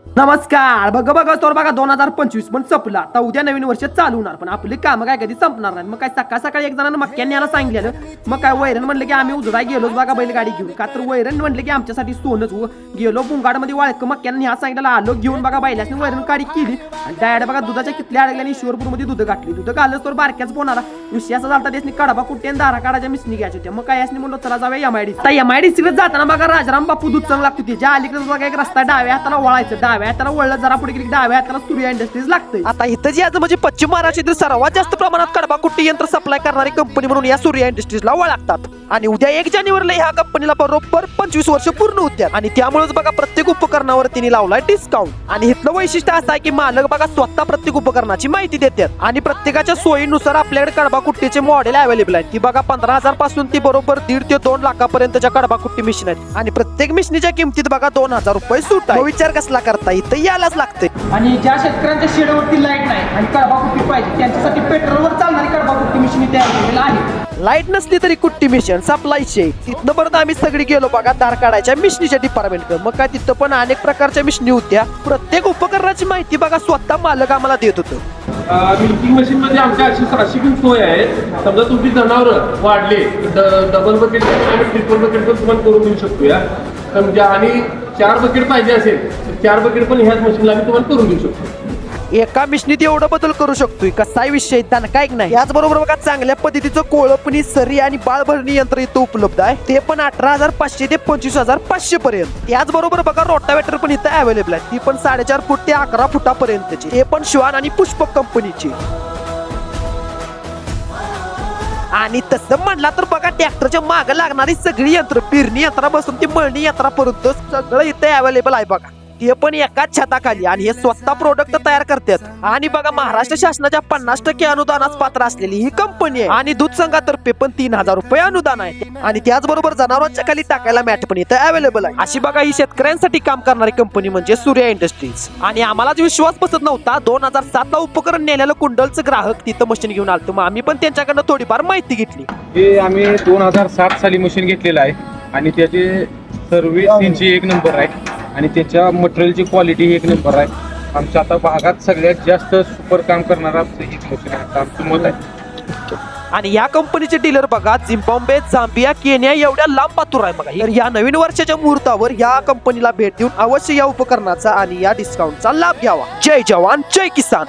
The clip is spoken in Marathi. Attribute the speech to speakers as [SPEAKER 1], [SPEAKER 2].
[SPEAKER 1] नमस्कार. बघा तर बघा 2025 पण संपला. आता उद्या नवीन वर्ष चालू होणार, पण आपली कामं काय कधी संपणार नाही. मग काय सकाळ सकाळी एक जणांना मक्क्यांनी याला सांगितलं. मग काय वैरण म्हणलं की आम्ही उजडा गेलोच बघा बैलगाडी घेऊन. का तर वैरण म्हणलं की आमच्यासाठी सोनच गेलो बुंगाडमध्ये वाळक मक्क्यांनी ह्या सांगितलं आलो घेऊन बघा बैलासनी वैरण काढी केली आणि डायरेक्ट बघा दुधाच्या कितल्या अडगल्याने ईश्वरपूरमध्ये दूध घातली. दूध घालच तर बारक्याच पोणाला विषय असा झाला त्यासनी कडबा कुठे दारा काढाच्या मिसनी घ्यायच्या होत्या. मग काय यासनी म्हणलं चला जाऊया एमआयडीसी जाताना बघा राजाराम बापू दूध चांगला लागतो त्याच्या अलीकडे बघा एक रस्ता डाव्या हाताला वळायचं, डाव्या हाताला वळलं जरा पुढे गेली डाव्या हाताला सूर्या इंडस्ट्रीज लागते. आता इथं जी आज म्हणजे पश्चिम महाराष्ट्रातील सर्वात जास्त प्रमाणात कडबा कुट्टी यंत्र सप्लाय करणारी कंपनी म्हणून या सूर्या इंडस्ट्रीजला ओळखतात. आणि उद्या 1 जानेवारीला ह्या कंपनीला बरोबर 25 वर्ष पूर्ण होत्यात आणि त्यामुळेच बघा प्रत्येक उपकरणावर तिने लावलाय डिस्काउंट. आणि इथलं वैशिष्ट्य असं आहे की मालक बघा स्वतः प्रत्येक उपकरणाची माहिती देतात आणि प्रत्येकाच्या सोयीनुसार आपल्याकडे कडबा कुट्टीचे मॉडेल अवेलेबल आहेत. ती बघा 15,000 पासून ती बरोबर 1.5 ते 2 लाखापर्यंतच्या कडबा कुट्टी मशीन आहेत आणि प्रत्येक मशीनीच्या किमतीत बघा 2,000 रुपये सूट आहे. विचार कसला करता इथं यायलाच लागते. आणि ज्या शेतकऱ्यांच्या शेडवरती लाईट नाही आणि कडबा कुट्टी पाहिजे त्यांच्यासाठी पेट्रोलवर चालणारी कडबा कुट्टी मशीन तयार केलेली आहे. लाईट नसली तरी कुट्टी मिशन सप्लायचे तिथनं परत आम्ही सगळी गेलो बघा दार काढायच्या मिशनीच्या डिपार्टमेंटकडे. मग काय तिथं पण अनेक प्रकारच्या मिशनी होत्या. प्रत्येक उपकरणाची माहिती बघा स्वतः मालक आम्हाला देत होतो.
[SPEAKER 2] मिल्किंग मशीन मध्ये आमच्या अशी पण सोय आहे. समजा तुमची जनावर वाढले डबल बकेट आणि ट्रिपल बकेट पण तुम्हाला करून देऊ शकतो या समजा. आणि 4 बकेट पाहिजे असेल तर 4 बकेट पण ह्याच मशीनला आम्ही तुम्हाला करून देऊ शकतो.
[SPEAKER 1] एका मिशनीत एवढं बदल करू शकतोय कसाही विषय त्यांना काय नाही. याचबरोबर बघा चांगल्या पद्धतीचं कोळपणी सरी आणि बाळभरणी यंत्र इथं उपलब्ध आहे. ते पण 18,500 ते 25,500 पर्यंत. याचबरोबर बघा रोटावेटर पण इथं अवेलेबल आहे. ती पण 4.5 फूट ते 11 फुटापर्यंतची. ते पण श्वान आणि पुष्पक कंपनीची. आणि तसं म्हणला तर बघा ट्रॅक्टरच्या मागे लागणारी सगळी यंत्र पेरणी यंत्रापासून ती मळणी यंत्रापर्यंत सगळं इथे अवेलेबल आहे बघा. ते पण एकाच छताखाली आणि हे स्वतः प्रोडक्ट तयार करतात. आणि बघा महाराष्ट्र शासनाच्या 50% अनुदानास पात्र असलेली ही कंपनी आहे आणि दूध संघातर्फे पण 3,000 रुपये अनुदान आहे. आणि त्याचबरोबर जनावरांच्या खाली टाकायला मॅट पण इथं अवेलेबल आहे. अशी बघा ही शेतकऱ्यांसाठी काम करणारी कंपनी म्हणजे सूर्या इंडस्ट्रीज. आणि आम्हालाच विश्वास बसत नव्हता 2007 ला उपकरण नेलेलं कुंडलचं ग्राहक तिथं मशीन घेऊन आलतो. मग आम्ही पण त्यांच्याकडनं थोडीफार माहिती घेतली.
[SPEAKER 2] हे आम्ही 2007 साली मशीन घेतलेलं आहे आणि त्याची सर्व्हिस एक नंबर आहे आणि त्याच्या मटेरियलची क्वालिटी एक नंबर आहे. आमच्या आता भागात सगळ्यात जास्त सुपर काम करणारा मशीन आहे आमचं मत आहे.
[SPEAKER 1] आणि या कंपनीचे डीलर बघा झिम्बाब्वे, झांबिया, केनिया एवढ्या लांब पातूर आहे बघा. तर या नवीन वर्षाच्या मुहूर्तावर या कंपनीला भेट देऊन अवश्य या उपकरणाचा आणि या डिस्काउंटचा लाभ घ्यावा. जय जवान जय किसान.